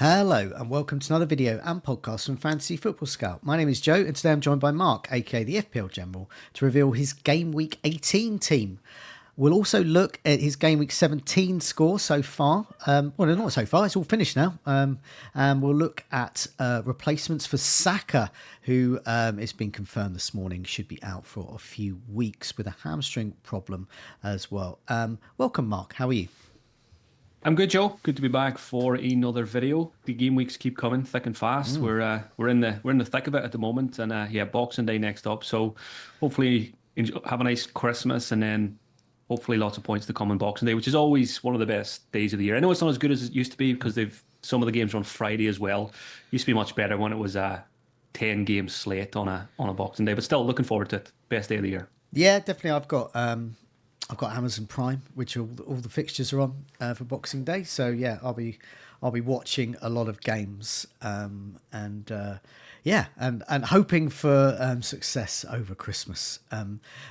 Hello and welcome to another video and podcast from Fantasy Football Scout. My name is Joe and today I'm joined by Mark, aka the FPL General, to reveal his Game Week 18 team. We'll also look at his Game Week 17 score so far. Well, not so far, it's all finished now. And we'll look at replacements for Saka, who it's been confirmed this morning should be out for a few weeks with a hamstring problem as well. Welcome, Mark. How are you? I'm good, Joe. Good to be back for another video. The game weeks keep coming thick and fast. We're in the thick of it at the moment, and Boxing Day next up. So hopefully have a nice Christmas, and then hopefully lots of points to come on Boxing Day, which is always one of the best days of the year. I know it's not as good as it used to be because some of the games are on Friday as well. It used to be much better when it was a 10-game slate on a Boxing Day, but still looking forward to it. Best day of the year. Yeah, definitely. I've got Amazon Prime, which all the fixtures are on for Boxing Day. So yeah, I'll be watching a lot of games and hoping for success over Christmas.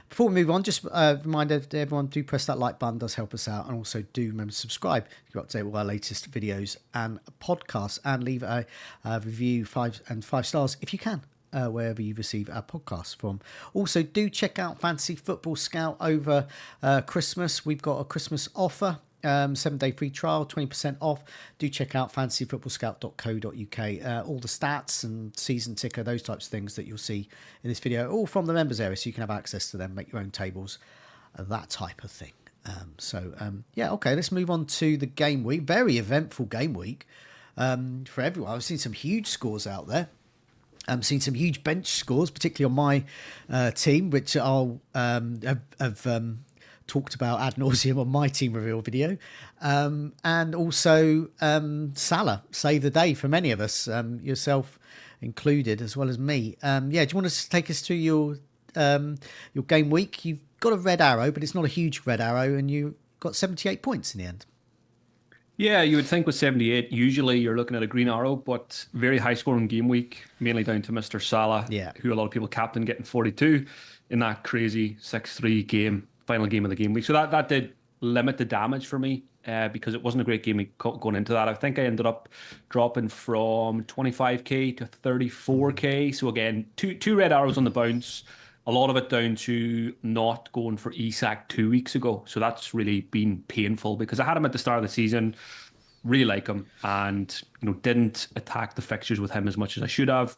Before we move on, just a reminder to everyone: do press that like button, does help us out, and also do remember to subscribe. You're up to date with our latest videos and podcasts, and leave a review 5 stars if you can. Wherever you receive our podcast from. Also, do check out Fantasy Football Scout over Christmas. We've got a Christmas offer, 7-day free trial, 20% off. Do check out fantasyfootballscout.co.uk. All the stats and season ticker, those types of things that you'll see in this video, all from the members area, so you can have access to them, make your own tables, that type of thing. Okay, let's move on to the game week. Very eventful game week for everyone. I've seen some huge scores out there. Seen some huge bench scores, particularly on my team, which I'll have talked about ad nauseum on my team reveal video. And also Salah saved the day for many of us, yourself included, as well as me. Do you want to take us through your game week? You've got a red arrow, but it's not a huge red arrow, and you got 78 points in the end. Yeah, you would think with 78, usually you're looking at a green arrow, but very high scoring game week, mainly down to Mr. Salah, who a lot of people captain getting 42 in that crazy 6-3 final game of the game week. So that did limit the damage for me because it wasn't a great game week going into that. I think I ended up dropping from 25k to 34k. So again, two red arrows on the bounce. A lot of it down to not going for Isak 2 weeks ago. So that's really been painful because I had him at the start of the season, really like him, and didn't attack the fixtures with him as much as I should have.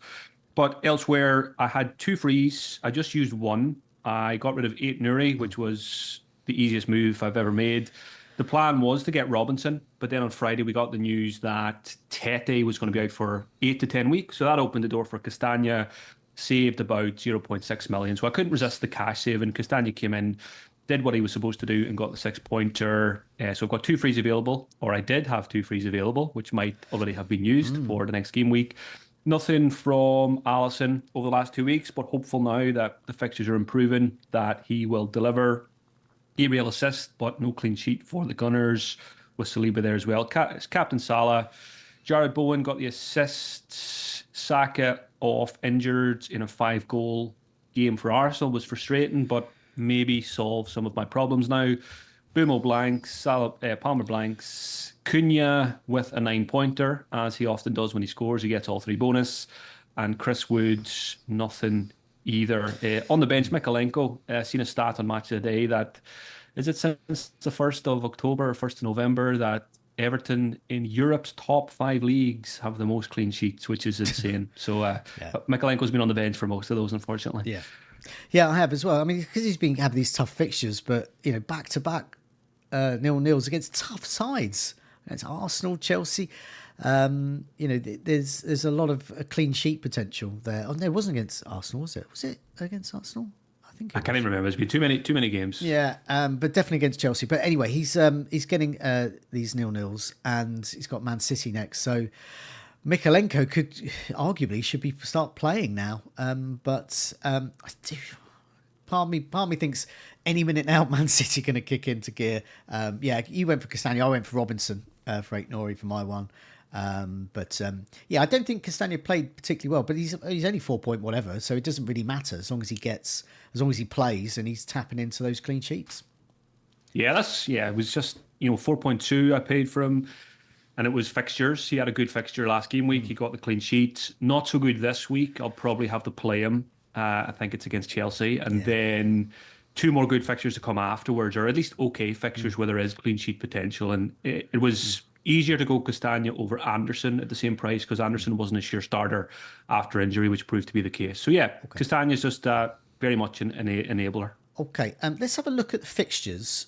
But elsewhere, I had 2 frees. I just used one. I got rid of 8 Nuri, which was the easiest move I've ever made. The plan was to get Robinson, but then on Friday we got the news that Tete was going to be out for 8 to 10 weeks. So that opened the door for Castagna. Saved about 0.6 million. So I couldn't resist the cash saving. Castagna came in, did what he was supposed to do and got the 6-pointer. So I've got 2 frees available, or I did have 2 frees available, which might already have been used for the next game week. Nothing from Alisson over the last 2 weeks, but hopeful now that the fixtures are improving, that he will deliver a real assist, but no clean sheet for the Gunners with Saliba there as well. Captain Salah. Jared Bowen got the assist. Saka off injured in a 5-goal game for Arsenal was frustrating, but maybe solve some of my problems now. Bumo blanks, Palmer blanks, Cunha with a 9-pointer, as he often does when he scores. He gets all 3 bonus. And Chris Wood, nothing either. On the bench, Mikalenko, seen a stat on Match of the Day that, is it since the 1st of October or 1st of November, that Everton in Europe's top 5 leagues have the most clean sheets, which is insane. So Mikalenko's been on the bench for most of those, unfortunately. Yeah, I have as well. I mean, because he's been having these tough fixtures, but back to back 0-0s against tough sides, against Arsenal, Chelsea. There's a lot of clean sheet potential there. Oh no, it wasn't against Arsenal, was it? Was it against Arsenal? I can't even remember. It's been too many games. Yeah, but definitely against Chelsea. But anyway, he's getting these 0-0s, and he's got Man City next. So Mikalenko should start playing now. But part of me thinks any minute now Man City going to kick into gear. You went for Castagna, I went for Robinson for 8 Nori for my one. I don't think Castagna played particularly well, but he's only 4 point whatever, so it doesn't really matter as long as he plays and he's tapping into those clean sheets. Yeah, it was just 4.2 I paid for him. and it was fixtures. He had a good fixture last game week. He got the clean sheet. Not so good this week. I'll probably have to play him. I think it's against Chelsea, and then two more good fixtures to come afterwards, or at least okay fixtures where there is clean sheet potential. And it was easier to go Castagna over Anderson at the same price because Anderson wasn't a sure starter after injury, which proved to be the case. So yeah, Castagna is just very much an enabler. Okay, let's have a look at the fixtures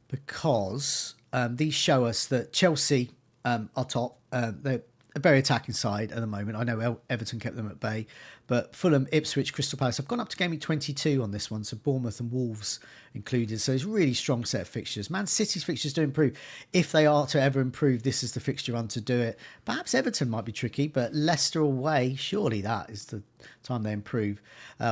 because these show us that Chelsea are top. They're a very attacking side at the moment. I know Everton kept them at bay, but Fulham, Ipswich, Crystal Palace. I've gone up to Game Week 22 on this one, so Bournemouth and Wolves included. So it's a really strong set of fixtures. Man City's fixtures do improve. If they are to ever improve, this is the fixture run to do it. Perhaps Everton might be tricky, but Leicester away, surely that is the time they improve.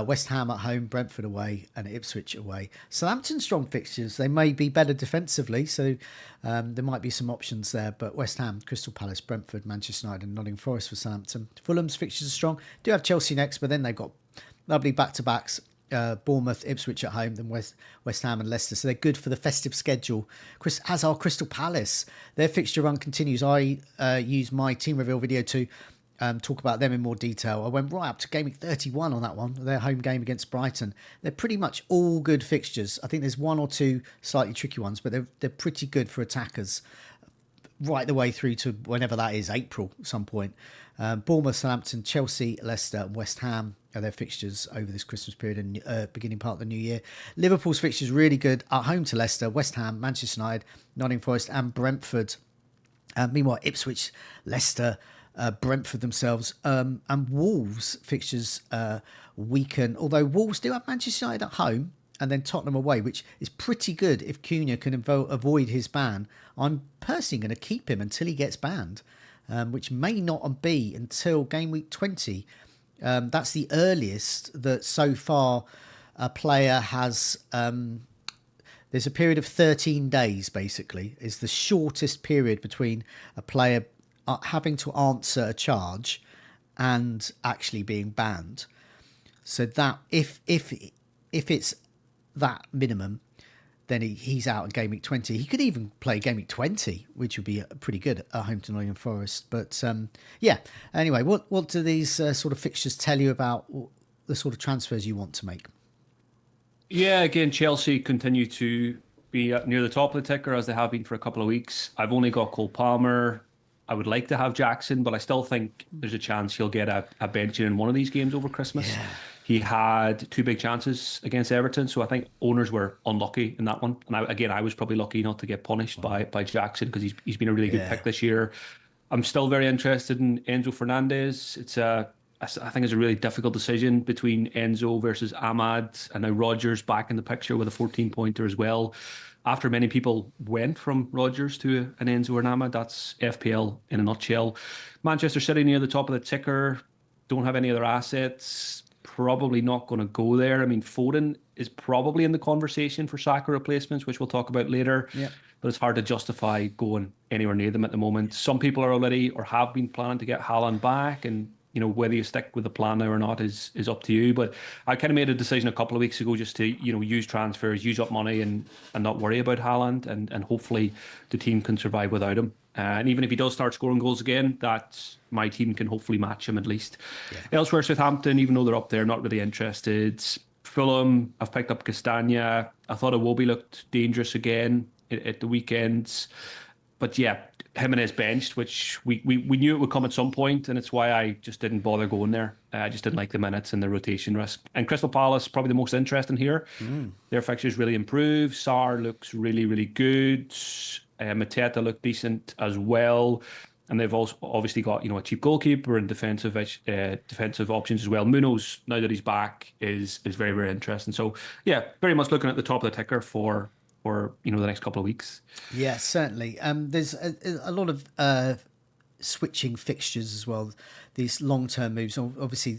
West Ham at home, Brentford away, and Ipswich away. Southampton strong fixtures. They may be better defensively, so there might be some options there. But West Ham, Crystal Palace, Brentford, Manchester United, and Nottingham Forest for Southampton. Fulham's fixtures are strong. Do have Chelsea next, but then they've got lovely back-to-backs. Bournemouth, Ipswich at home, then West Ham and Leicester. So they're good for the festive schedule. As are Crystal Palace. Their fixture run continues. I use my team reveal video to talk about them in more detail. I went right up to Game Week 31 on that one, their home game against Brighton. They're pretty much all good fixtures. I think there's one or two slightly tricky ones, but they're pretty good for attackers right the way through to whenever that is, April at some point. Bournemouth, Southampton, Chelsea, Leicester and West Ham are their fixtures over this Christmas period and beginning part of the new year. Liverpool's fixtures really good at home to Leicester, West Ham, Manchester United, Nottingham Forest and Brentford. Meanwhile, Ipswich, Leicester, Brentford themselves and Wolves fixtures weaken, although Wolves do have Manchester United at home and then Tottenham away, which is pretty good if Cunha can avoid his ban. I'm personally going to keep him until he gets banned, which may not be until Game Week 20. That's the earliest that so far a player has... there's a period of 13 days, basically, is the shortest period between a player having to answer a charge and actually being banned. So that if it's that minimum, then he's out in Game Week 20. He could even play Game Week 20, which would be pretty good at home to Nottingham Forest. But yeah, anyway, what do these sort of fixtures tell you about the sort of transfers you want to make? Yeah, again, Chelsea continue to be near the top of the ticker as they have been for a couple of weeks. I've only got Cole Palmer. I would like to have Jackson, but I still think there's a chance he'll get a benching in one of these games over Christmas. Yeah. He had two big chances against Everton, so I think owners were unlucky in that one. And I was probably lucky not to get punished by Jackson because he's been a really good pick this year. I'm still very interested in Enzo Fernandez. I think it's a really difficult decision between Enzo versus Ahmad, and now Rodgers back in the picture with a 14-pointer as well. After many people went from Rodgers to an Enzo or an Ahmad, that's FPL in a nutshell. Manchester City near the top of the ticker, don't have any other assets, probably not going to go there. I mean, Foden is probably in the conversation for Saka replacements, which we'll talk about later. Yeah. But it's hard to justify going anywhere near them at the moment. Some people are already or have been planning to get Haaland back, and whether you stick with the plan now or not is up to you. But I kind of made a decision a couple of weeks ago just to use transfers, use up money, and not worry about Haaland, and hopefully the team can survive without him. And even if he does start scoring goals again, that my team can hopefully match him at least. Yeah. Elsewhere, Southampton, even though they're up there, not really interested. Fulham, I've picked up Castagna. I thought Iwobi looked dangerous again at the weekends. But yeah, Jimenez benched, which we knew it would come at some point, and it's why I just didn't bother going there. I just didn't like the minutes and the rotation risk. And Crystal Palace, probably the most interesting here. Their fixtures really improved. Sarr looks really, really good. Mateta looked decent as well. And they've also obviously got a cheap goalkeeper and defensive options as well. Munoz, now that he's back, is very, very interesting. So yeah, very much looking at the top of the ticker for the next couple of weeks. Yeah, certainly. There's a lot of switching fixtures as well. These long-term moves, obviously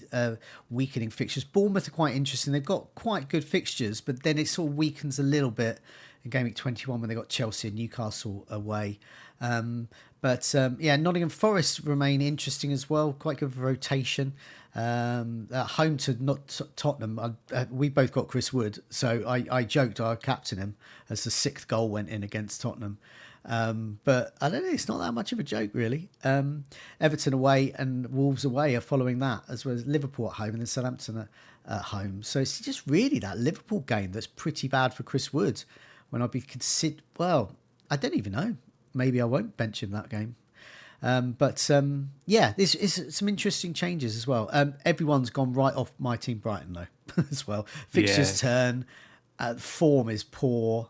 weakening fixtures. Bournemouth are quite interesting. They've got quite good fixtures, but then it sort of weakens a little bit in Game Week 21 when they got Chelsea and Newcastle away. But Nottingham Forest remain interesting as well. Quite good rotation. At home to Tottenham, we both got Chris Wood, so I joked I captain him as the 6th goal went in against Tottenham. But I don't know, it's not that much of a joke, really. Everton away and Wolves away are following that, as well as Liverpool at home and then Southampton at home. So it's just really that Liverpool game that's pretty bad for Chris Wood. When I'd be well, I don't even know. Maybe I won't bench him that game. Yeah, this is some interesting changes as well. Everyone's gone right off my team Brighton though as well. Fixtures turn, form is poor.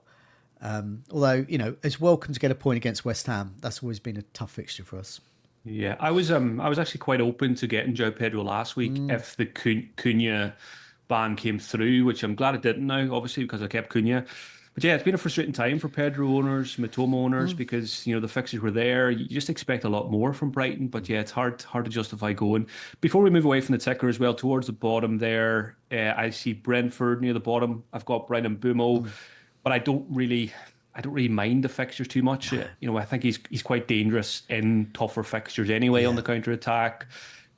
Although it's welcome to get a point against West Ham. That's always been a tough fixture for us. Yeah, I was actually quite open to getting Joe Pedro last week if the Cunha ban came through, which I'm glad it didn't now, obviously because I kept Cunha. But yeah, it's been a frustrating time for Pedro owners, Matoma owners, because the fixtures were there. You just expect a lot more from Brighton, but yeah, it's hard to justify going. Before we move away from the ticker as well, towards the bottom there, I see Brentford near the bottom. I've got Brian and Bumo, but I don't really mind the fixtures too much. I think he's quite dangerous in tougher fixtures anyway on the counter attack.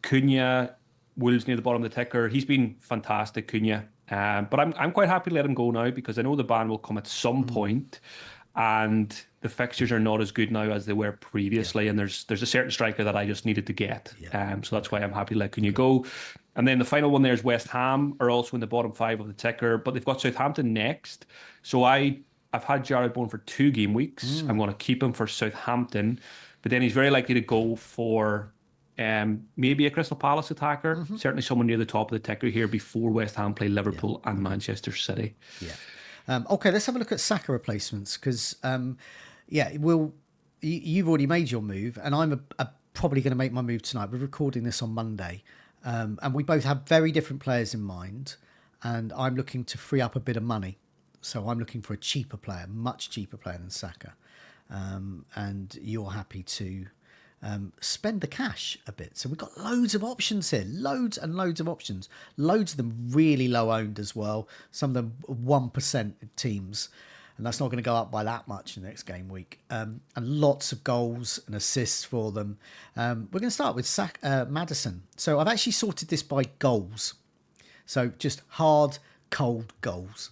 Cunha, Wolves near the bottom of the ticker. He's been fantastic, Cunha. But I'm quite happy to let him go now because I know the ban will come at some point, and the fixtures are not as good now as they were previously. And there's a certain striker that I just needed to get. So that's why I'm happy to let Cunha go. And then the final one there is West Ham are also in the bottom 5 of the ticker, but they've got Southampton next. So I've had Jared Bourne for 2 game weeks. I'm going to keep him for Southampton, but then he's very likely to go for maybe a Crystal Palace attacker, certainly someone near the top of the ticker here before West Ham play Liverpool and Manchester City. Okay, let's have a look at Saka replacements because, you've already made your move and I'm probably going to make my move tonight. We're recording this on Monday and we both have very different players in mind and I'm looking to free up a bit of money. So I'm looking for a cheaper player, much cheaper player than Saka. And you're happy to spend the cash a bit. So we've got loads of options here, loads and loads of options, loads of them really low owned as well. Some of them 1% teams, and that's not going to go up by that much in the next game week. And lots of goals and assists for them. We're going to start with Maddison. So I've actually sorted this by goals. So just hard, cold goals.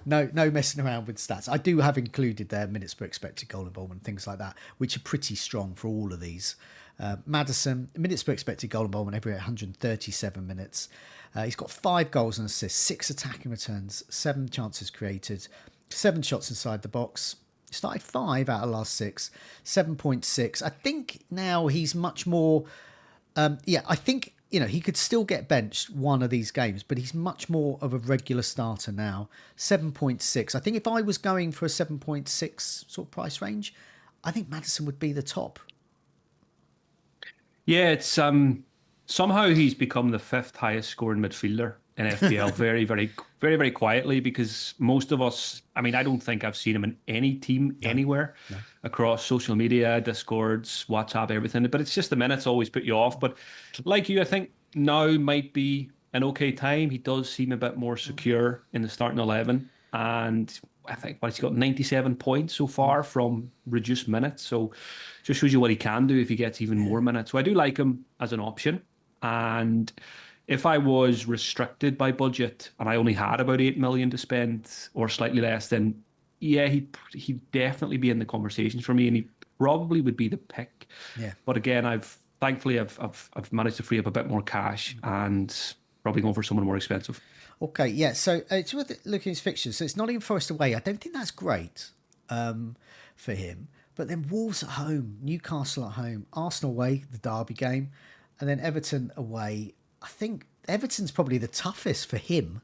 No messing around with stats. I do have included their minutes per expected goal involvement, things like that, which are pretty strong for all of these. Maddison, minutes per expected goal involvement every 137 minutes. He's got 5 goals and assists, 6 attacking returns, 7 chances created, 7 shots inside the box. Started 5 out of the last 6, 7.6. I think now he's much more... I think... he could still get benched one of these games, but he's much more of a regular starter now. 7.6. I think if I was going for a 7.6 sort of price range, I think Maddison would be the top. Yeah, it's somehow he's become the 5th highest scoring midfielder in FPL very, very, very, very quietly because most of us, I don't think I've seen him in any team anywhere across social media, Discords, WhatsApp, everything. But it's just the minutes always put you off. But like you, I think now might be an okay time. He does seem a bit more secure in the starting 11. And I think he's got 97 points so far from reduced minutes. So just shows you what he can do if he gets even more minutes. So I do like him as an option. And if I was restricted by budget and I only had about 8 million to spend or slightly less, then yeah, he'd definitely be in the conversations for me and he probably would be the pick. Yeah. But again, I've managed to free up a bit more cash and probably going for someone more expensive. Okay, yeah. So it's worth looking at his fixtures. So it's Nottingham Forest away. I don't think that's great for him. But then Wolves at home, Newcastle at home, Arsenal away, the derby game, and then Everton away. I think Everton's probably the toughest for him.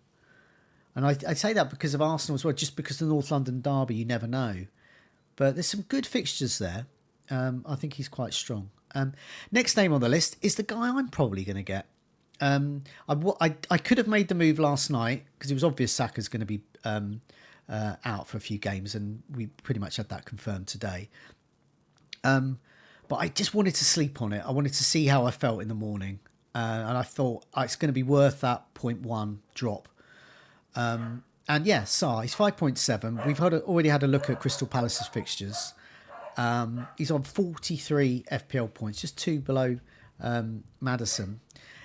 And I say that because of Arsenal as well, just because the North London derby, you never know. But there's some good fixtures there. I think he's quite strong. Next name on the list is the guy I'm probably going to get. I could have made the move last night because it was obvious Saka's going to be out for a few games, and we pretty much had that confirmed today. But I just wanted to sleep on it. I wanted to see how I felt in the morning. And I thought it's going to be worth that 0.1 drop. And yeah, Sarr, he's 5.7. We've already had a look at Crystal Palace's fixtures. He's on 43 FPL points, just 2 below Maddison.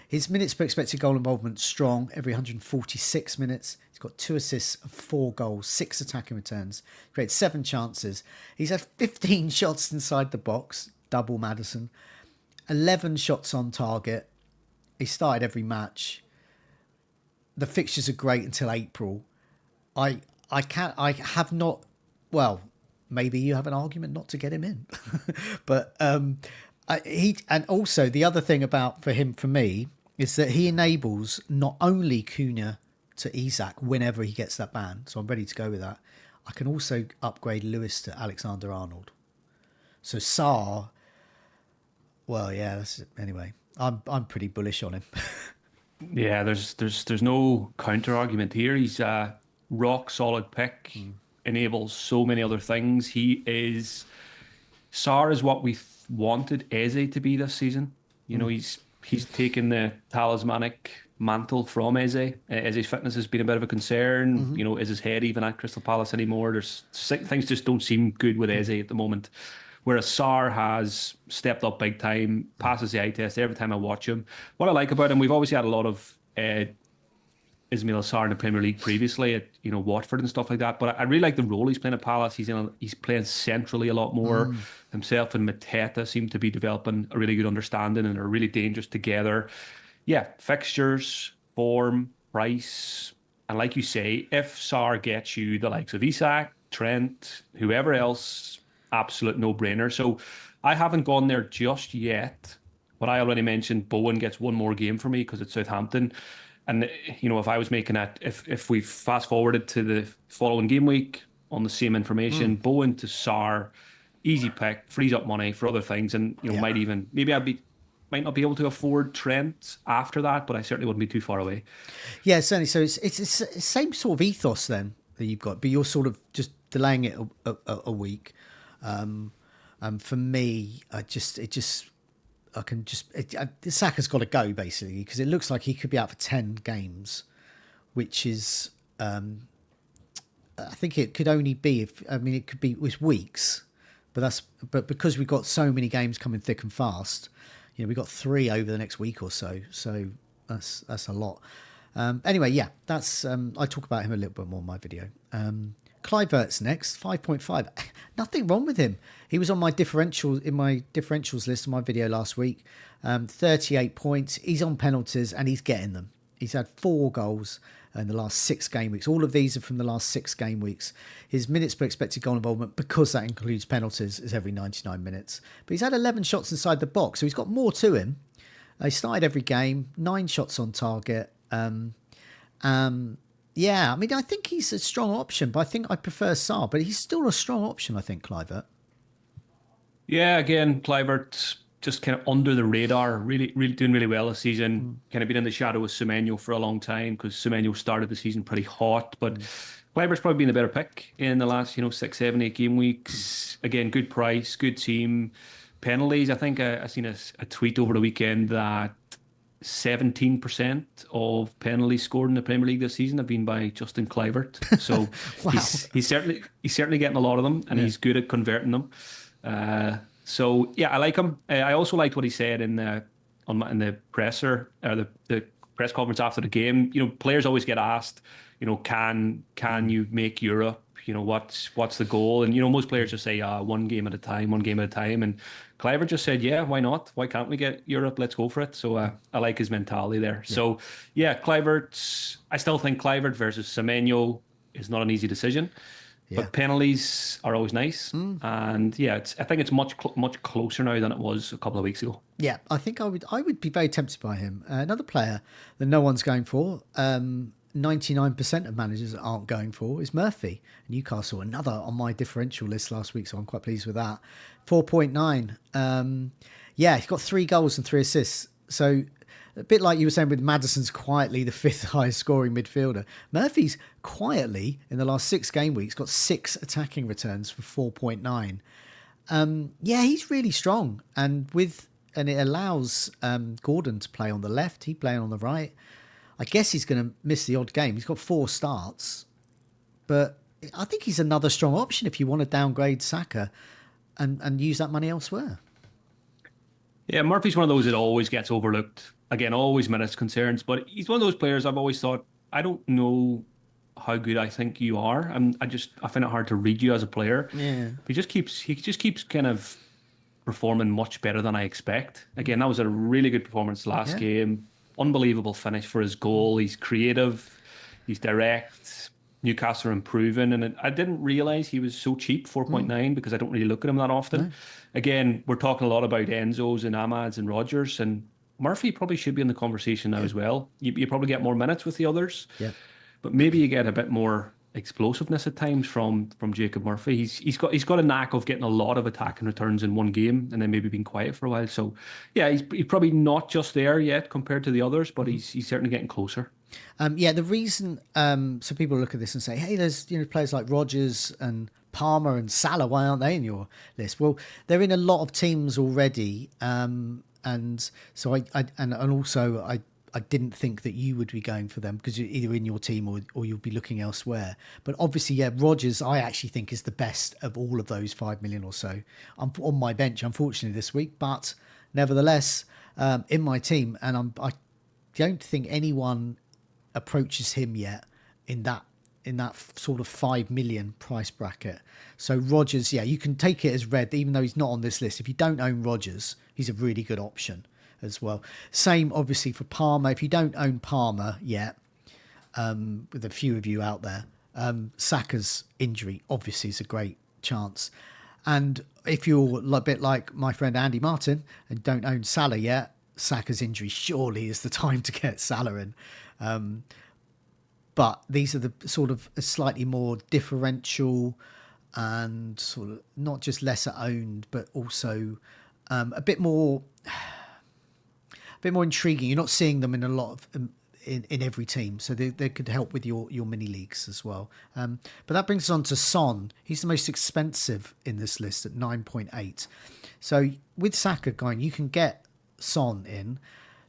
His minutes per expected goal involvement strong, every 146 minutes. He's got 2 assists and 4 goals, 6 attacking returns, created 7 chances. He's had 15 shots inside the box, double Maddison, 11 shots on target. He started every match. The fixtures are great until April. I have not, well, maybe you have an argument not to get him in. But and also the other thing for me is that he enables not only Cunha to Isak whenever he gets that ban, so I'm ready to go with that. I can also upgrade Lewis to Alexander-Arnold. So Sarr, well, yeah, anyway, I'm pretty bullish on him. Yeah, there's no counter argument here. He's a rock solid pick, enables so many other things. Sarr is what we wanted Eze to be this season. You know, he's taken the talismanic mantle from Eze. Eze's fitness has been a bit of a concern. You know, is his head even at Crystal Palace anymore? Things just don't seem good with Eze at the moment. Whereas Sarr has stepped up big time, passes the eye test every time I watch him. What I like about him, we've obviously had a lot of Ismail Sarr in the Premier League previously at Watford and stuff like that. But I really like the role he's playing at Palace. He's playing centrally a lot more. Himself and Mateta seem to be developing a really good understanding and are really dangerous together. Yeah, fixtures, form, price, and like you say, if Sarr gets you the likes of Isak, Trent, whoever else, absolute no-brainer. So I haven't gone there just yet, but I already mentioned Bowen gets one more game for me because it's Southampton. And, if I was making that, if we fast forwarded to the following game week on the same information, Bowen to Sarr, easy pick, frees up money for other things. And, might not be able to afford Trent after that, but I certainly wouldn't be too far away. Yeah, certainly. So it's the same sort of ethos then that you've got, but you're sort of just delaying it a week. For me, Saka's got to go basically because it looks like he could be out for 10 games, which is, I think it could only be it could be with weeks, but because we've got so many games coming thick and fast, we've got 3 over the next week or so. So that's a lot. Anyway, yeah, that's, I talk about him a little bit more in my video. Kluivert's next, 5.5. Nothing wrong with him. He was on my differentials list in my video last week. 38 points. He's on penalties and he's getting them. He's had 4 goals in the last 6 game weeks. All of these are from the last 6 game weeks. His minutes per expected goal involvement, because that includes penalties, is every 99 minutes. But he's had 11 shots inside the box, so he's got more to him. He started every game, 9 shots on target. Yeah, I think he's a strong option, but I think I prefer Sarr. But he's still a strong option, I think, Kluivert. Yeah, again, Kluivert just kind of under the radar, really doing really well this season. Kind of been in the shadow of Semenyo for a long time because Semenyo started the season pretty hot. But Kluivert's probably been a better pick in the last 6, 7, 8 game weeks. Again, good price, good team. Penalties, I think I seen a tweet over the weekend that 17% of penalties scored in the Premier League this season have been by Justin Kluivert. So wow. he's certainly getting a lot of them, and he's good at converting them. So yeah, I like him. I also liked what he said in the presser or the press conference after the game. Players always get asked, can you make Europe? What's the goal? And most players just say, one game at a time. And Kluivert just said, yeah, why not? Why can't we get Europe? Let's go for it. So I like his mentality there. Yeah. So yeah, Kluivert. I still think Kluivert versus Semenyo is not an easy decision. Yeah. But penalties are always nice. And yeah, I think it's much closer now than it was a couple of weeks ago. Yeah, I think I would be very tempted by him. Another player that no one's going for, 99% of managers aren't going for, is Murphy. Newcastle, another on my differential list last week, so I'm quite pleased with that. 4.9. Yeah, he's got 3 goals and 3 assists. So a bit like you were saying with Maddison's quietly the 5th highest scoring midfielder. Murphy's quietly, in the last 6 game weeks, got 6 attacking returns for 4.9. Yeah, he's really strong. And it allows Gordon to play on the left. He playing on the right. I guess he's going to miss the odd game. He's got 4 starts. But I think he's another strong option if you want to downgrade Saka and use that money elsewhere. Yeah, Murphy's one of those that always gets overlooked again, always minutes concerns, but he's one of those players I've always thought, I don't know how good I think you are. I find it hard to read you as a player. Yeah. He just keeps kind of performing much better than I expect. Again, that was a really good performance last Yeah. game. Unbelievable finish for his goal. He's creative, he's direct. Newcastle are improving, and I didn't realize he was so cheap, 4.9, because I don't really look at him that often. No. Again, we're talking a lot about Enzos and Amads and Rogers, and Murphy probably should be in the conversation now Yeah. as well. You probably get more minutes with the others, Yeah. but maybe you get a bit more explosiveness at times from Jacob Murphy. He's got a knack of getting a lot of attacking returns in one game and then maybe being quiet for a while. So yeah, he's probably not just there yet compared to the others, but he's certainly getting closer. Yeah, the reason so people look at this and say, "Hey, there's players like Rodgers and Palmer and Salah. Why aren't they in your list?" Well, they're in a lot of teams already, and so and also I didn't think that you would be going for them because you're either in your team or you'll be looking elsewhere. But obviously, yeah, Rodgers I actually think is the best of all of those 5 million or so. I'm on my bench, unfortunately, this week, but nevertheless, in my team, and I don't think anyone approaches him yet in that sort of 5 million price bracket. So Rodgers, yeah, you can take it as read, even though he's not on this list. If you don't own Rodgers, he's a really good option as well. Same obviously for Palmer. If you don't own Palmer yet, with a few of you out there, Saka's injury obviously is a great chance. And if you're a bit like my friend Andy Martin and don't own Salah yet, Saka's injury surely is the time to get Salah in. But these are the sort of slightly more differential and sort of not just lesser owned, but also a bit more intriguing. You're not seeing them in a lot of in every team, so they could help with your mini leagues as well. But that brings us on to Son. He's the most expensive in this list at 9.8. So with Saka going, you can get Son in.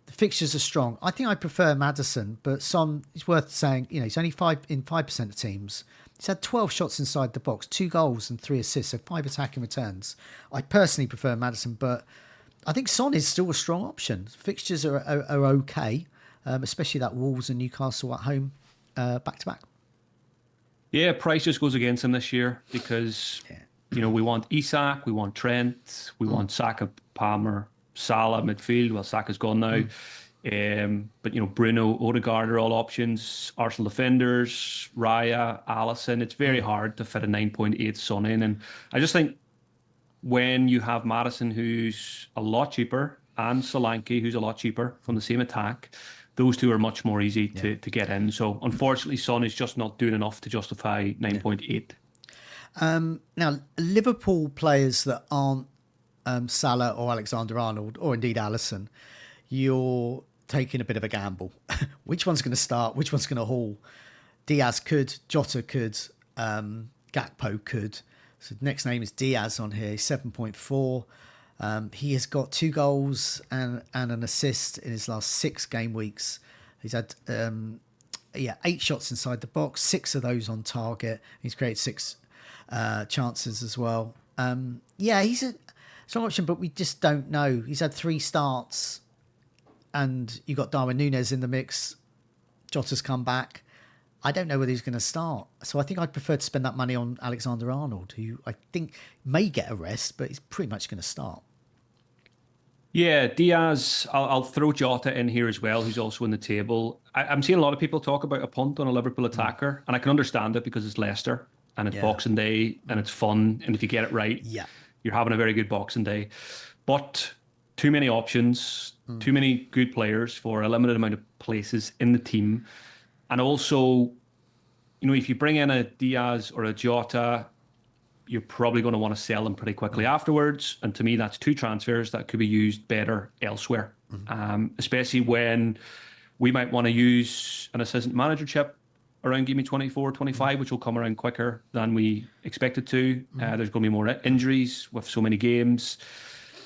The fixtures are strong. I think I prefer Maddison, but Son is worth saying. He's only 5% of teams. He's had 12 shots inside the box, 2 goals and 3 assists, so 5 attacking returns. I personally prefer Maddison, but I think Son is still a strong option. Fixtures are okay, especially that Wolves and Newcastle at home back to back. Yeah, price just goes against him this year because we want Isak, we want Trent, we want Saka, Palmer, Salah midfield. Well, Saka's gone now. But Bruno, Odegaard are all options. Arsenal defenders, Raya, Alisson. It's very hard to fit a 9.8 Son in. And I just think when you have Maddison, who's a lot cheaper, and Solanke, who's a lot cheaper from the same attack, those two are much more easy to get in. So unfortunately, Son is just not doing enough to justify 9.8. Now, Liverpool players that aren't Salah or Alexander-Arnold, or indeed Alisson, you're taking a bit of a gamble. Which one's going to start? Which one's going to haul? Diaz could, Jota could, Gakpo could. So the next name is Diaz on here, 7.4. He has got 2 goals and an assist in his last 6 game weeks. He's had 8 shots inside the box, 6 of those on target. He's created 6 chances as well. He's a strong option, but we just don't know. He's had 3 starts, and you got Darwin Núñez in the mix. Jota's come back. I don't know whether he's going to start. So I think I'd prefer to spend that money on Alexander-Arnold, who I think may get a rest, but he's pretty much going to start. Yeah, Diaz, I'll throw Jota in here as well, who's also in the table. I'm seeing a lot of people talk about a punt on a Liverpool attacker, and I can understand it because it's Leicester, and it's Boxing Day, and it's fun, and if you get it right, you're having a very good Boxing Day. But too many options, too many good players for a limited amount of places in the team. And also, if you bring in a Diaz or a Jota, you're probably going to want to sell them pretty quickly afterwards. And to me, that's 2 transfers that could be used better elsewhere, especially when we might want to use an assistant manager chip around game 24, 25, which will come around quicker than we expected to. There's going to be more injuries with so many games.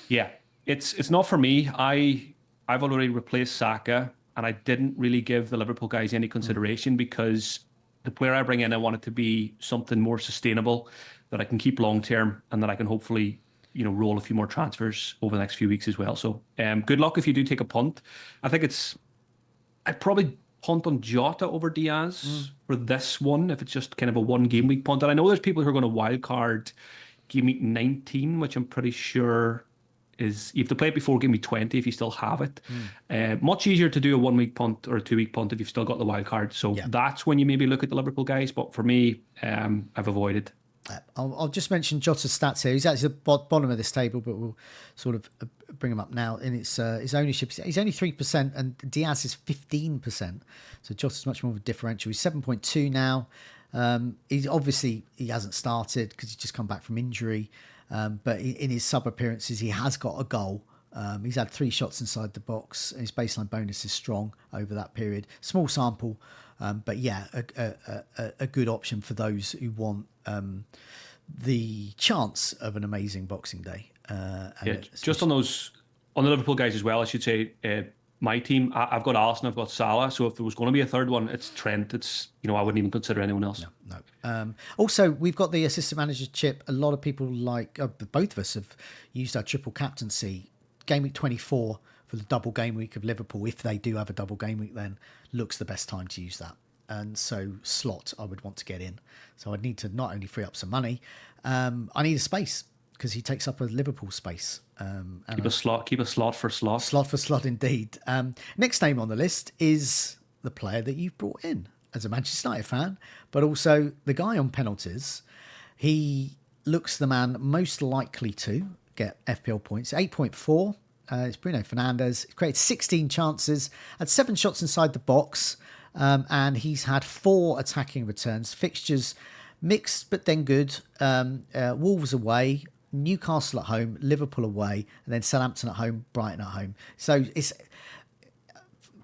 Yeah, it's not for me. I've already replaced Saka, and I didn't really give the Liverpool guys any consideration because the player I bring in, I want it to be something more sustainable that I can keep long term and that I can hopefully roll a few more transfers over the next few weeks as well. So good luck if you do take a punt. I think I'd probably punt on Jota over Diaz for this one if it's just kind of a one game week punt. And I know there's people who are going to wild card game week 19, which I'm pretty sure is you have to play it before game week 20 if you still have it. Much easier to do a 1 week punt or a 2 week punt if you've still got the wild card. So that's when you maybe look at the Liverpool guys. But for me, I've avoided. I'll just mention Jota's stats here. He's actually at the bottom of this table, but we'll sort of bring him up now. And it's his ownership. He's only 3%, and Diaz is 15%. So Jota's much more of a differential. He's 7.2 now. He's obviously he hasn't started because he's just come back from injury. But in his sub appearances, he has got a goal. He's had 3 shots inside the box. And his baseline bonus is strong over that period. Small sample, but yeah, a good option for those who want the chance of an amazing Boxing Day. Just on the Liverpool guys as well, I should say. My team, I've got Alisson, I've got Salah. So if there was going to be a third one, it's Trent. It's I wouldn't even consider anyone else. No. Also, we've got the assistant manager chip. A lot of people both of us have used our triple captaincy. Game week 24 for the double game week of Liverpool. If they do have a double game week, then looks the best time to use that. And so slot, I would want to get in. So I'd need to not only free up some money, I need a space because he takes up a Liverpool space. Keep a slot for slot. Slot for slot, indeed. Next name on the list is the player that you've brought in as a Manchester United fan, but also the guy on penalties. He looks the man most likely to get FPL points. 8.4. It's Bruno Fernandes. He created 16 chances, had 7 shots inside the box, and he's had 4 attacking returns. Fixtures mixed, but then good. Wolves away, Newcastle at home, Liverpool away, and then Southampton at home, Brighton at home. So it's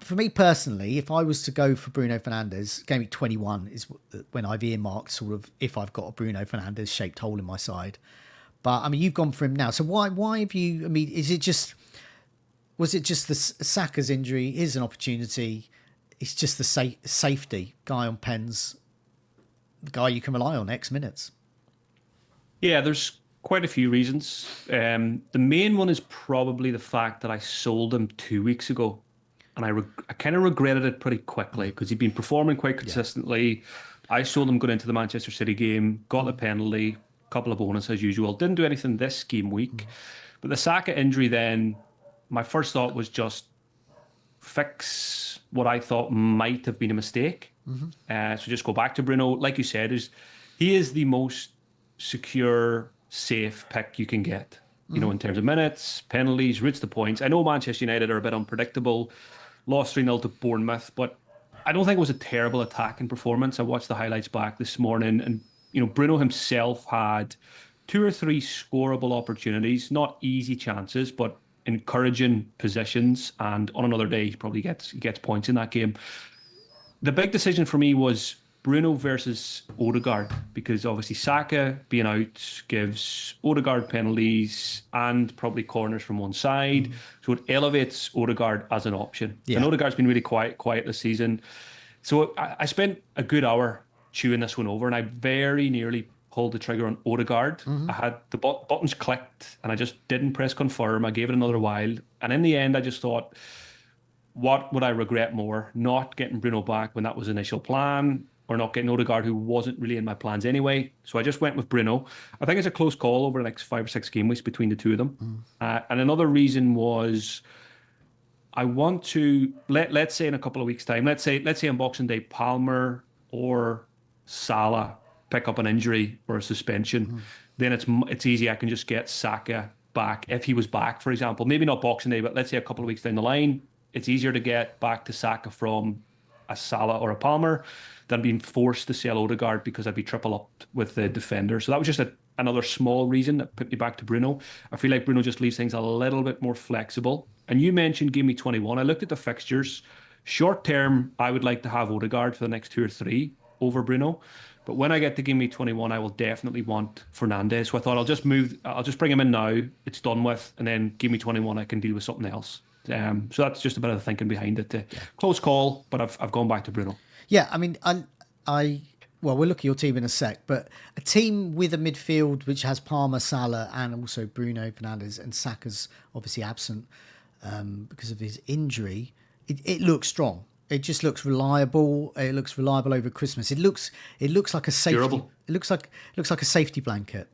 for me personally, if I was to go for Bruno Fernandes, game week 21 is when I've earmarked sort of if I've got a Bruno Fernandes shaped hole in my side. But I mean, you've gone for him now. So why have you? I mean, was it just the Saka's injury is an opportunity? It's just the safety guy on pens, the guy you can rely on X minutes. Yeah, there's quite a few reasons. The main one is probably the fact that I sold him 2 weeks ago, and I kind of regretted it pretty quickly because he'd been performing quite consistently. Yeah. I sold him going into the Manchester City game, got the penalty, couple of bonus as usual. Didn't do anything this game week, but the Saka injury. Then my first thought was just fix what I thought might have been a mistake. So just go back to Bruno. Like you said, he is the most secure, safe pick you can get. You know, in terms of minutes, penalties, routes to points. I know Manchester United are a bit unpredictable. Lost 3-0 to Bournemouth, but I don't think it was a terrible attacking performance. I watched the highlights back this morning, and Bruno himself had 2 or 3 scoreable opportunities, not easy chances, but encouraging positions. And on another day, he probably gets points in that game. The big decision for me was Bruno versus Odegaard, because obviously Saka being out gives Odegaard penalties and probably corners from one side. So it elevates Odegaard as an option. Yeah. And Odegaard's been really quiet this season. So I spent a good hour chewing this one over, and I very nearly pulled the trigger on Odegaard. I had the buttons clicked and I just didn't press confirm. I gave it another while. And in the end, I just thought, what would I regret more? Not getting Bruno back when that was the initial plan, or not getting Odegaard, who wasn't really in my plans anyway. So I just went with Bruno. I think it's a close call over the next 5 or 6 game weeks between the two of them. And another reason was I want to, let's say in a couple of weeks' time, let's say on Boxing Day, Palmer or Salah pick up an injury or a suspension, then it's easy. I can just get Saka back. If he was back, for example, maybe not Boxing Day, but let's say a couple of weeks down the line, it's easier to get back to Saka from a Salah or a Palmer than being forced to sell Odegaard because I'd be triple up with the defender. So that was just another small reason that put me back to Bruno. I feel like Bruno just leaves things a little bit more flexible. And you mentioned Game Week 21. I looked at the fixtures. Short term, I would like to have Odegaard for the next 2 or 3 over Bruno. But when I get to Game Week 21, I will definitely want Fernandes. So I thought I'll just bring him in now. It's done with. And then Game Week 21, I can deal with something else. So that's just a bit of the thinking behind it. Close call, but I've gone back to Bruno. Yeah, I mean, I well, we'll look at your team in a sec, but a team with a midfield which has Palmer, Salah, and also Bruno Fernandes, and Saka's obviously absent because of his injury, it looks strong. It just looks reliable. It looks reliable over Christmas. It looks like a safety. Durable. It looks like a safety blanket.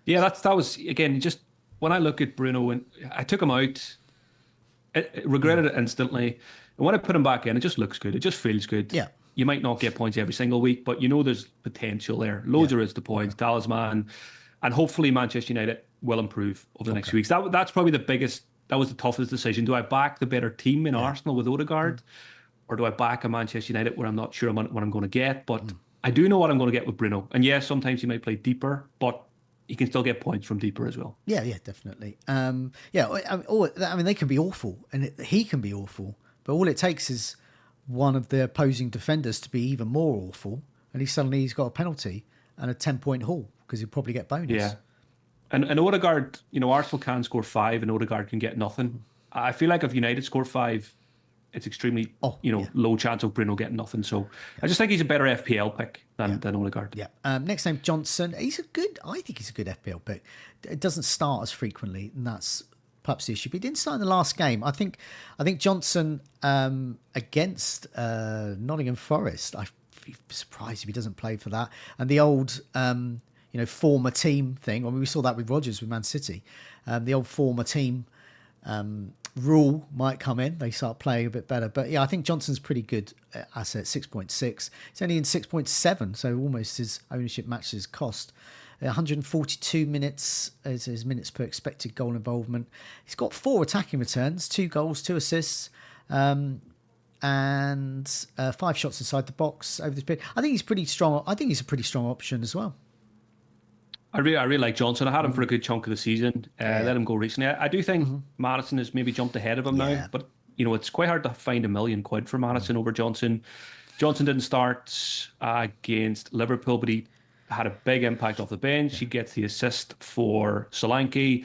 Yeah, that was again just when I look at Bruno and I took him out, I regretted it instantly. And when I put him back in, it just looks good. It just feels good. Yeah. You might not get points every single week, but you know there's potential there. Loads of the points, talisman, and hopefully Manchester United will improve over the next few weeks. That's probably the biggest. That was the toughest decision. Do I back the better team in Arsenal with Odegaard, or do I back a Manchester United where I'm not sure what I'm going to get? But I do know what I'm going to get with Bruno. And yes, sometimes he might play deeper, but he can still get points from deeper as well. Yeah, definitely. I mean, they can be awful, and he can be awful, but all it takes is one of the opposing defenders to be even more awful, and he's got a penalty and a 10-point haul because he'll probably get bonus. Yeah. And Odegaard, Arsenal can score 5 and Odegaard can get nothing. I feel like if United score 5, it's extremely low chance of Bruno getting nothing. So I just think he's a better FPL pick than Odegaard. Yeah. Next name, Johnson. I think he's a good FPL pick. It doesn't start as frequently, and that's perhaps the issue. But he didn't start in the last game. I think Johnson against Nottingham Forest. I'd be surprised if he doesn't play for that. And the old former team thing. I mean, we saw that with Rodgers with Man City. The old former team rule might come in. They start playing a bit better. But yeah, I think Johnson's pretty good asset, 6.6. He's only in 6.7, so almost his ownership matches his cost. 142 minutes is his minutes per expected goal involvement. He's got 4 attacking returns, 2 goals, 2 assists, and 5 shots inside the box over this period. I think he's pretty strong. I think he's a pretty strong option as well. I really like Johnson. I had him for a good chunk of the season. Let him go recently. I do think Maddison has maybe jumped ahead of him now, but it's quite hard to find £1 million for Maddison over Johnson. Johnson didn't start against Liverpool, but he had a big impact off the bench. He gets the assist for Solanke.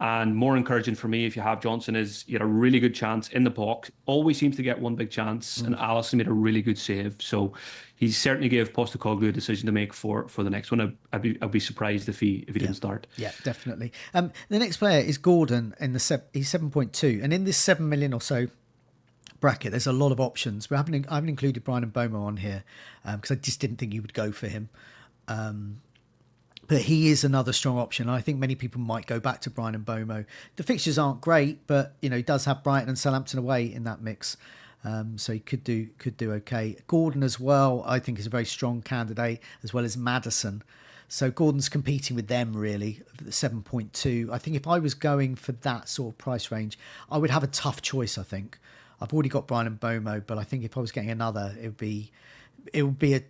And more encouraging for me, if you have Johnson, is he had a really good chance in the box. Always seems to get one big chance, and Alisson made a really good save. So he certainly gave Postecoglou a decision to make for the next one. I'd be surprised if he didn't start. Yeah, definitely. The next player is Gordon. He's 7.2, and in this 7 million or so bracket, there's a lot of options. I haven't included Brian Mbeumo on here because I just didn't think you would go for him. But he is another strong option. I think many people might go back to Brian Mbeumo. The fixtures aren't great, but he does have Brighton and Southampton away in that mix, so he could do okay. Gordon as well, I think, is a very strong candidate, as well as Maddison. So Gordon's competing with them really. 7.2. I think if I was going for that sort of price range, I would have a tough choice. I think I've already got Brian Mbeumo, but I think if I was getting another, it would be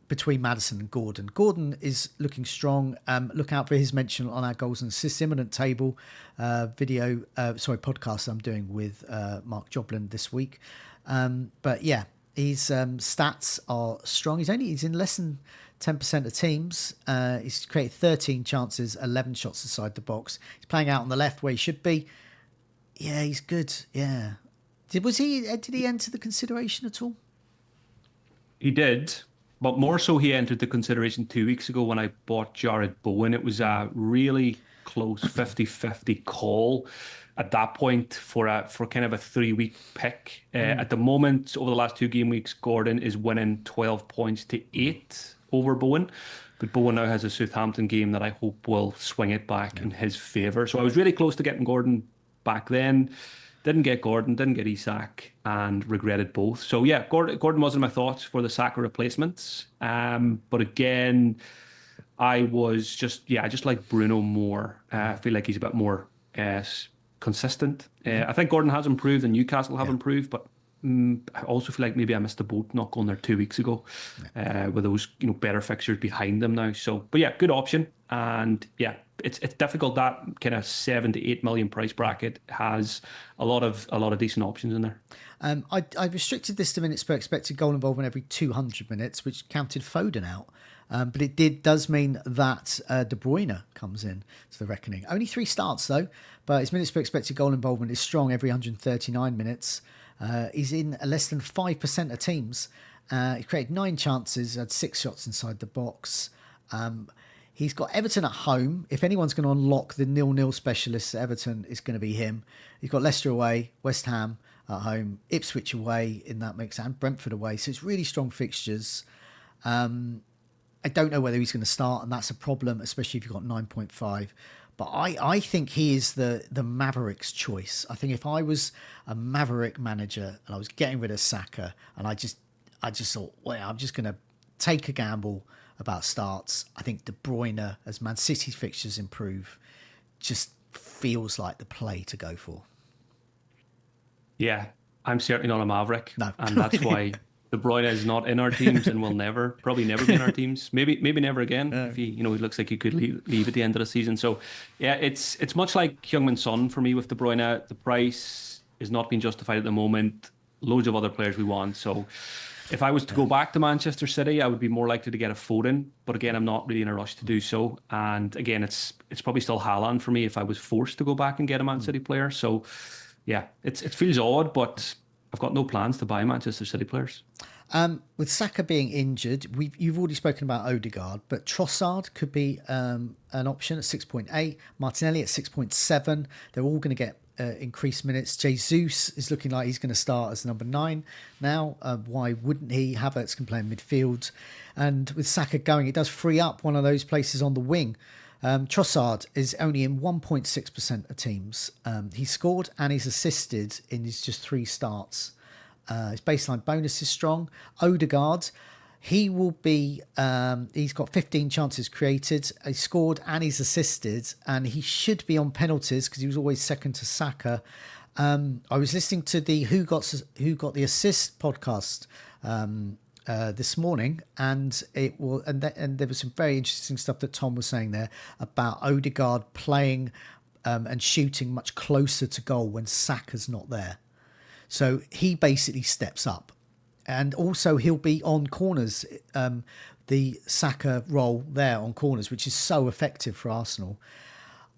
between Maddison and Gordon. Gordon is looking strong. Look out for his mention on our goals and assists imminent table podcast I'm doing with Mark Joblin this week. But yeah, his stats are strong. He's in less than 10% of teams. He's created 13 chances, 11 shots inside the box. He's playing out on the left where he should be. Yeah, he's good. Yeah. Did he enter the consideration at all? He did. But more so, he entered the consideration 2 weeks ago when I bought Jared Bowen. It was a really close 50-50 call at that point for kind of a 3-week pick. At the moment, over the last 2 game weeks, Gordon is winning 12 points to 8 over Bowen. But Bowen now has a Southampton game that I hope will swing it back in his favour. So I was really close to getting Gordon back then. Didn't get Gordon, didn't get Isak, and regretted both. So yeah, Gordon wasn't my thoughts for the Saka replacements. But again, I just like Bruno more. I feel like he's a bit more consistent. I think Gordon has improved and Newcastle have improved, but I also feel like maybe I missed the boat not going there 2 weeks ago with those better fixtures behind them now. So, but yeah, good option. And yeah, it's difficult. That kind of 7 to 8 million price bracket has a lot of decent options in there. I restricted this to minutes per expected goal involvement every 200 minutes, which counted Foden out. But it does mean that De Bruyne comes in to the reckoning. Only 3 starts though, but his minutes per expected goal involvement is strong every 139 minutes. He's in less than 5% of teams, He created 9 chances, had 6 shots inside the box. He's got Everton at home. If anyone's going to unlock the 0-0 specialists at Everton, it's going to be him. He's got Leicester away, West Ham at home, Ipswich away in that mix, and Brentford away. So it's really strong fixtures. I don't know whether he's going to start, and that's a problem, especially if you've got 9.5. But I think he is the Mavericks choice. I think if I was a Maverick manager and I was getting rid of Saka, and I just thought, well, I'm just going to take a gamble about starts. I think De Bruyne, as Man City's fixtures improve, just feels like the play to go for. Yeah, I'm certainly not a Maverick. No. And that's why De Bruyne is not in our teams and will probably never be in our teams. Maybe never again. If he looks like he could leave at the end of the season. So yeah, it's much like Heung-min Son for me with De Bruyne. The price is not being justified at the moment. Loads of other players we want. So if I was to go back to Manchester City, I would be more likely to get a Foden. But again, I'm not really in a rush to do so. And again, it's probably still Haaland for me if I was forced to go back and get a Man City player. So yeah, it feels odd, but I've got no plans to buy Manchester City players. With Saka being injured, you've already spoken about Odegaard, but Trossard could be an option at 6.8, Martinelli at 6.7. They're all going to get increased minutes. Jesus is looking like he's going to start as number 9 now. Why wouldn't he? Havertz can play in midfield. And with Saka going, it does free up one of those places on the wing. Trossard is only in 1.6% of teams. He's scored and he's assisted in his just 3 starts. His baseline bonus is strong. Odegaard, he will be, he's got 15 chances created. He's scored and he's assisted, and he should be on penalties because he was always second to Saka. I was listening to the Who Got the Assist podcast this morning, and there was some very interesting stuff that Tom was saying there about Odegaard playing and shooting much closer to goal when Saka's not there. So he basically steps up, and also he'll be on corners, the Saka role there on corners, which is so effective for Arsenal.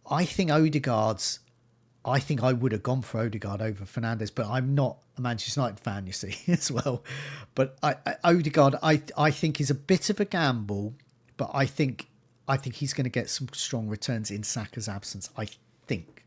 I think I would have gone for Odegaard over Fernandes, but I'm not a Manchester United fan, you see, as well. But Odegaard, I think is a bit of a gamble, but I think he's going to get some strong returns in Saka's absence, I think.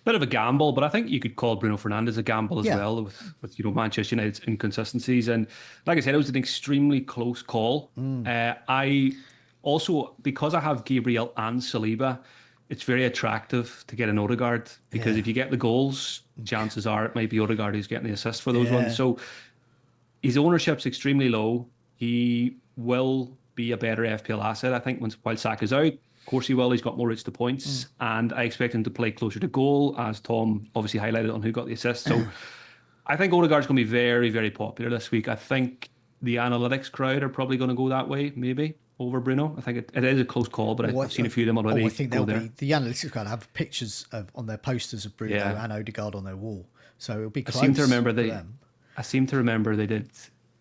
Bit of a gamble, but I think you could call Bruno Fernandes a gamble as well with Manchester United's inconsistencies. And like I said, it was an extremely close call. I also, because I have Gabriel and Saliba, it's very attractive to get an Odegaard because if you get the goals, chances are it might be Odegaard who's getting the assist for those ones. So his ownership's extremely low. He will be a better FPL asset, I think, while Saka's out. Of course he will. He's got more routes to points, and I expect him to play closer to goal, as Tom obviously highlighted on Who Got the Assist. So I think Odegaard's going to be very, very popular this week. I think the analytics crowd are probably going to go that way, maybe, over Bruno. I think it is a close call, but I've seen a few of them already. I think they'll be, the analytics crowd have pictures on their posters of Bruno and Odegaard on their wall. So it'll be close. I seem to remember they did.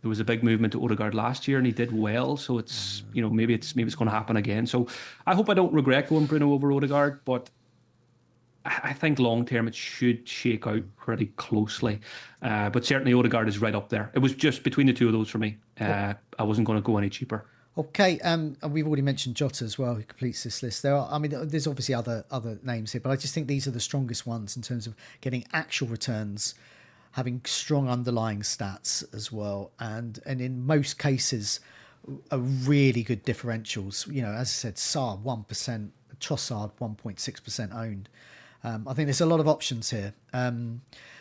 There was a big movement to Odegaard last year, and he did well. So it's maybe it's going to happen again. So I hope I don't regret going Bruno over Odegaard, but I think long term it should shake out pretty closely. But certainly Odegaard is right up there. It was just between the two of those for me. I wasn't going to go any cheaper. Okay, and we've already mentioned Jota as well, who completes this list. There's obviously other names here, but I just think these are the strongest ones in terms of getting actual returns, having strong underlying stats as well, and in most cases, are really good differentials. As I said, Saar 1%, Trossard 1.6% owned. I think there's a lot of options here.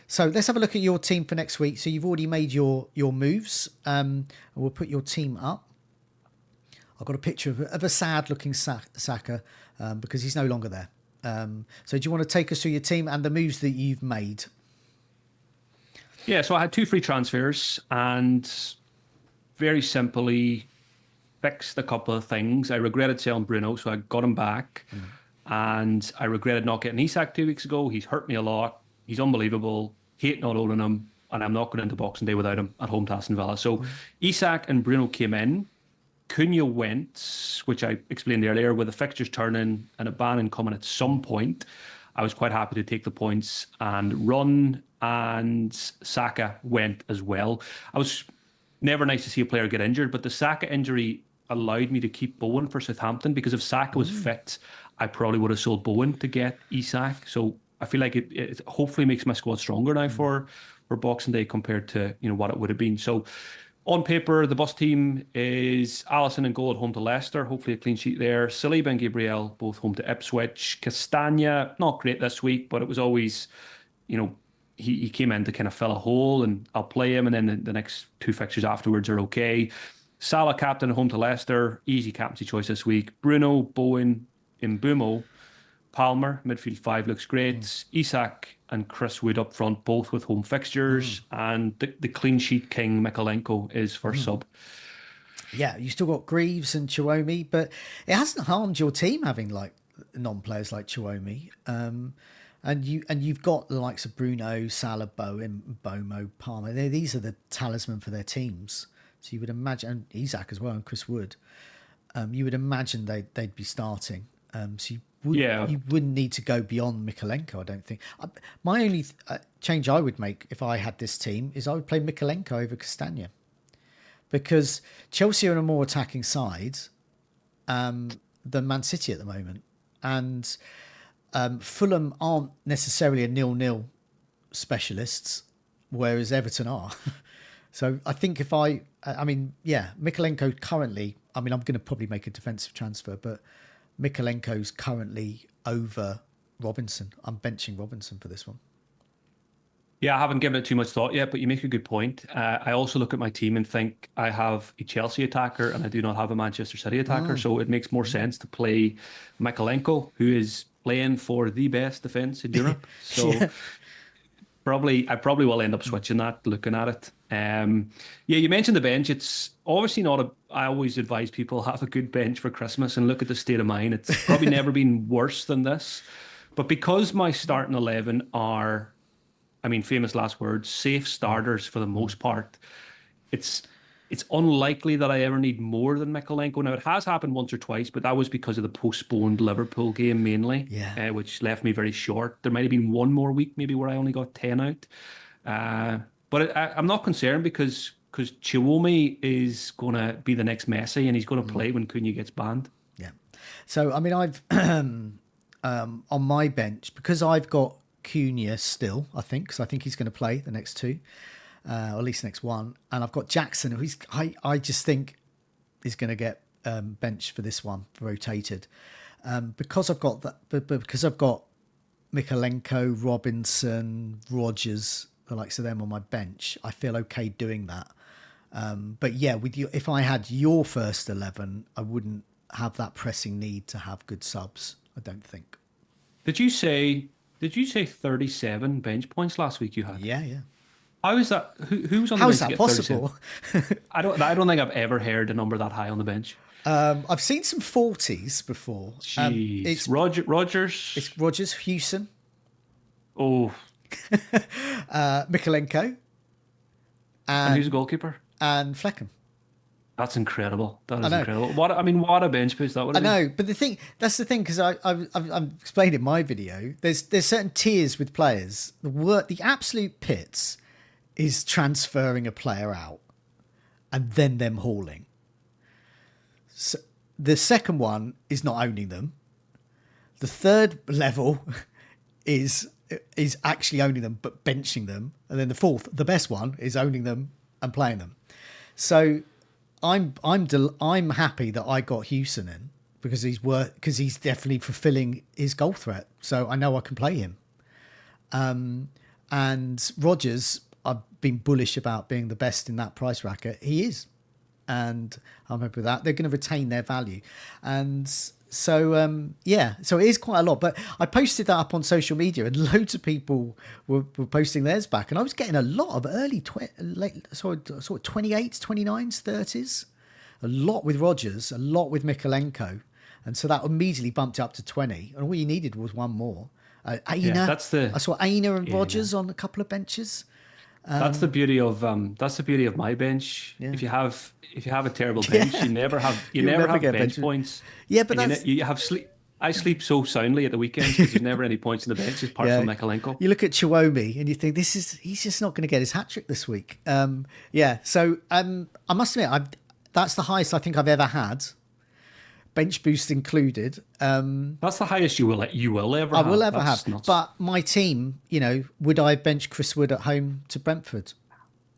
So let's have a look at your team for next week. So you've already made your moves, and we'll put your team up. I've got a picture of a sad-looking Saka because he's no longer there. So do you want to take us through your team and the moves that you've made? Yeah, so I had 2 free transfers and very simply fixed a couple of things. I regretted selling Bruno, so I got him back. And I regretted not getting Isak 2 weeks ago. He's hurt me a lot. He's unbelievable. Hate not owning him. And I'm not going into Boxing Day without him at home to Aston Villa. So Isak and Bruno came in. Cunha went, which I explained earlier, with the fixtures turning and a ban coming at some point. I was quite happy to take the points and run, and Saka went as well. I was never nice to see a player get injured, but the Saka injury allowed me to keep Bowen for Southampton, because if Saka was fit, I probably would have sold Bowen to get Isak. So I feel like it hopefully makes my squad stronger now for Boxing Day compared to what it would have been. So on paper, the bus team is Allison and goal at home to Leicester. Hopefully a clean sheet there. Saliba and Gabriel both home to Ipswich. Castagna, not great this week, but it was always, he came in to kind of fill a hole, and I'll play him. And then the next two fixtures afterwards are okay. Salah captain at home to Leicester. Easy captaincy choice this week. Bruno, Bowen, Mbumo. Palmer, midfield 5 looks great. Isak and Chris Wood up front, both with home fixtures. And the clean sheet king, Mikalenko, is for sub. Yeah, you still got Greaves and Chiwomi, but it hasn't harmed your team having like non-players like Chiwomi. And you've got the likes of Bruno, Salah, Bowen, Bomo, Palmer. These are the talisman for their teams. So you would imagine, and Isak as well, and Chris Wood. You would imagine they'd be starting. So you wouldn't need to go beyond Mikalenko, I don't think. My only change I would make if I had this team is I would play Mikalenko over Castagna, because Chelsea are a more attacking side than Man City at the moment, and Fulham aren't necessarily a 0-0 specialists, whereas Everton are. So I think Mikalenko currently, I'm going to probably make a defensive transfer, but Mikalenko's currently over Robinson. I'm benching Robinson for this one. Yeah, I haven't given it too much thought yet, but you make a good point. I also look at my team and think I have a Chelsea attacker and I do not have a Manchester City attacker. So it makes more sense to play Mikalenko, who is playing for the best defence in Europe. So I probably will end up switching that, looking at it. You mentioned the bench. It's obviously not I always advise people have a good bench for Christmas and look at the state of mine. It's probably never been worse than this. But because my starting 11 are, famous last words, safe starters for the most part, it's unlikely that I ever need more than Mikalenko. Now, it has happened once or twice, but that was because of the postponed Liverpool game mainly, which left me very short. There might have been one more week maybe where I only got 10 out. But I'm not concerned because Chiwomi is going to be the next Messi, and he's going to play when Cunha gets banned. Yeah. So, I've on my bench, because I've got Cunha still, I think, because I think he's going to play the next two, or at least the next one. And I've got Jackson, who I just think is going to get benched for this one, rotated. Because I've got that, because I've got Mikalenko, Robinson, Rodgers, the likes of them on my bench, I feel okay doing that. But yeah, with you, if I had your first 11, I wouldn't have that pressing need to have good subs, I don't think. Did you say 37 bench points last week you had? Yeah. How is that? Who was on the How bench is that to get possible? 37? I don't think I've ever heard a number that high on the bench. I've seen some 40s before. Jeez. It's Rodgers. It's Rodgers, Hewson. Oh. Mikalenko. And who's the goalkeeper? And Fleckham. That's incredible. That is incredible. What a bench boost that would have been. I know, but that's the thing, because I've explained in my video. There's certain tiers with players. The absolute pits is transferring a player out and then them hauling. So the second one is not owning them. The third level is actually owning them but benching them, and then the fourth, the best one, is owning them and playing them. So I'm happy that I got Hewson in because he's definitely fulfilling his goal threat. So I know I can play him. And Rodgers, I've been bullish about being the best in that price bracket. He is, and I'm happy with that. They're going to retain their value, and so so it is quite a lot. But I posted that up on social media, and loads of people were posting theirs back, and I was getting a lot of early 28s, 29s, 30s, a lot with Rodgers, a lot with Mikalenko, and so that immediately bumped up to 20. And all you needed was one more. Aina, I saw Aina and Rodgers on a couple of benches. That's the beauty of my bench. Yeah. If you have a terrible bench, you never have bench points. Yeah, but you have sleep. I sleep so soundly at the weekends because there's never any points in the bench apart from Mikalenko. You look at Chiwomi and you think he's just not going to get his hat trick this week. So I must admit, that's the highest I think I've ever had, bench boost included. That's the highest you will ever have. I will ever That's have. nuts. But my team, would I bench Chris Wood at home to Brentford?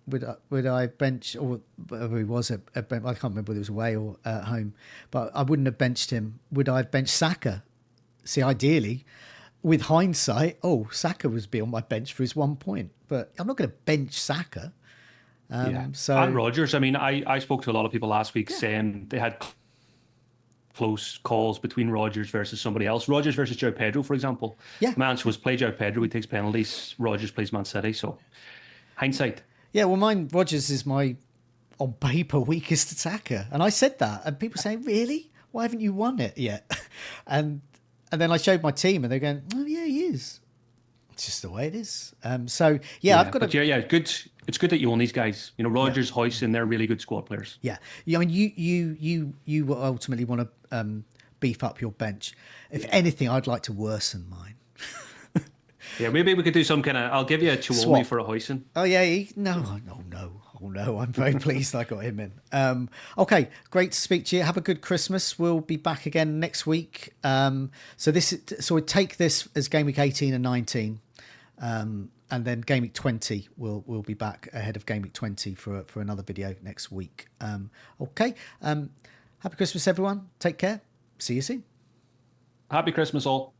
Would I bench, or whether he was at Brentford, I can't remember whether it was away or at home, but I wouldn't have benched him. Would I have benched Saka? See, ideally, with hindsight, Saka was be on my bench for his 1 point, but I'm not going to bench Saka. So and Rodgers. I mean, I spoke to a lot of people last week saying they had close calls between Rodgers versus somebody else. Rodgers versus João Pedro, for example. Yeah. My answer was play João Pedro. He takes penalties. Rodgers plays Man City. So, hindsight. Yeah, well, mine, Rodgers is my, on paper, weakest attacker. And I said that. And people saying, really? Why haven't you won it yet? And then I showed my team and they're going, oh, yeah, he is. It's just the way it is. I've got good. It's good that you own these guys. Rodgers, Hoyson, they're really good squad players. Yeah. I mean, you will ultimately want to beef up your bench. If anything, I'd like to worsen mine. Yeah, maybe we could do some kind of. I'll give you a Chiwomi for a Hoyson. Oh yeah, no. Oh no, I'm very pleased I got him in. Okay, great to speak to you. Have a good Christmas. We'll be back again next week. So we take this as game week 18 and 19, and then game week 20 we'll be back ahead of game week 20 for another video next week. Okay. Happy Christmas, everyone. Take care. See you soon. Happy Christmas, all.